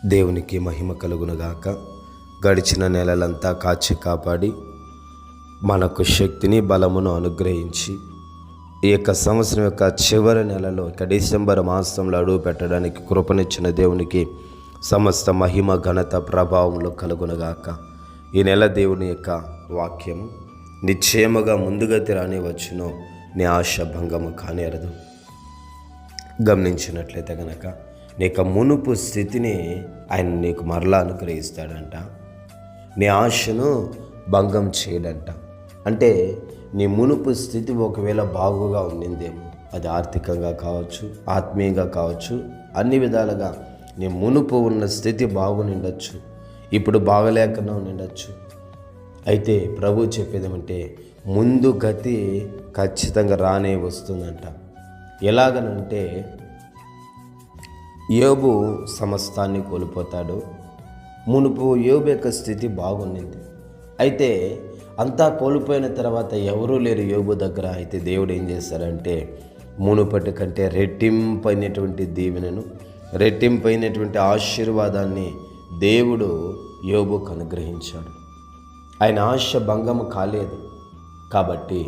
దేవునికి మహిమ కలుగునుగాక. గడిచిన నెలలంతా కాచి కాపాడి మనకు శక్తిని బలమును అనుగ్రహించి ఈ యొక్క సంవత్సరం యొక్క చివరి నెలలో డిసెంబర్ మాసంలో అడుగు పెట్టడానికి కృపనిచ్చిన దేవునికి సమస్త మహిమ ఘనత ప్రభావంలో కలుగునుగాక. ఈ నెల దేవుని యొక్క వాక్యం నిశ్చయముగా ముందుగతి రాని వచ్చునో నీ ఆశ భంగము కానేరదు. గమనించినట్లయితే గనక నీకు మునుపు స్థితిని ఆయన నీకు మరలా అనుగ్రహిస్తాడంట. నీ ఆశను భంగం చేయడంట. అంటే నీ మునుపు స్థితి ఒకవేళ బాగుగా ఉండిందేమో, అది ఆర్థికంగా కావచ్చు, ఆత్మీయంగా కావచ్చు, అన్ని విధాలుగా నీ మునుపు ఉన్న స్థితి బాగునిండొచ్చు, ఇప్పుడు బాగలేకుండా ఉండిండొచ్చు. అయితే ప్రభు చెప్పేది ఏమంటే ముందు గతి ఖచ్చితంగా రానే వస్తుందంట. ఎలాగనంటే యోబు సమస్తాన్ని కోల్పోతాడు. మునుపు యోబు యొక్క స్థితి బాగుండింది. అయితే అంతా కోల్పోయిన తర్వాత ఎవరూ లేరు యోబు దగ్గర. అయితే దేవుడు ఏం చేశారంటే మునుపటి కంటే రెట్టింపైనటువంటి దీవెనను, రెట్టింపైనటువంటి ఆశీర్వాదాన్ని దేవుడు యోబుకు అనుగ్రహించాడు. ఆయన ఆశ భంగము కాలేదు. కాబట్టి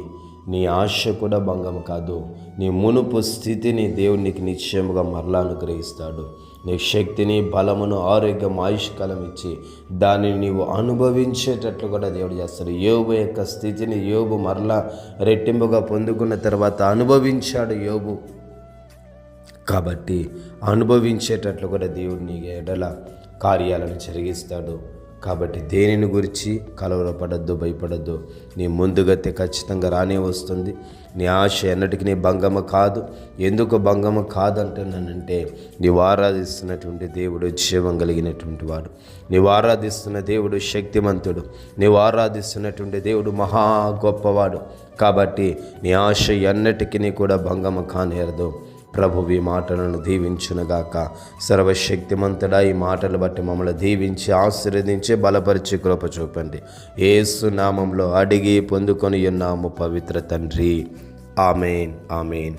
నీ ఆశ కూడా భంగం కాదు. నీ మునుపు స్థితిని దేవుడు నీకు నిశ్చయముగా మరలా అనుగ్రహిస్తాడు. నీ శక్తిని, బలమును, ఆరోగ్యం, ఆయుష్కాలం ఇచ్చి దానిని నీవు అనుభవించేటట్లు కూడా దేవుడు చేస్తాడు. యోబు యొక్క స్థితిని యోబు మరలా రెట్టింపుగా పొందుకున్న తర్వాత అనుభవించాడు యోబు. కాబట్టి అనుభవించేటట్లు కూడా దేవుడు నీ ఎడల కార్యాలను జరిగిస్తాడు. కాబట్టి దేనిని గురించి కలవరపడద్దు, భయపడద్దు. నీ ముందుగతే ఖచ్చితంగా రానే వస్తుంది. నీ ఆశ ఎన్నటికీ నీ భంగము కాదు. ఎందుకు భంగము కాదంటున్నానంటే నీవు ఆరాధిస్తున్నటువంటి దేవుడు జీవం కలిగినటువంటి వాడు. నీవు ఆరాధిస్తున్న దేవుడు శక్తిమంతుడు. నీవు ఆరాధిస్తున్నటువంటి దేవుడు మహా గొప్పవాడు. కాబట్టి నీ ఆశ ఎన్నటికీ కూడా భంగము కానేరదు. ప్రభువు ఈ మాటలను దీవించునుగాక. సర్వశక్తిమంతుడా, ఈ మాటలు బట్టి మమ్మల్ని దీవించి ఆశీర్వదించి బలపరిచి కృప చూపండి. యేసు నామంలో అడిగి పొందుకొని ఉన్నాము పవిత్ర తండ్రి. ఆమేన్, ఆమేన్.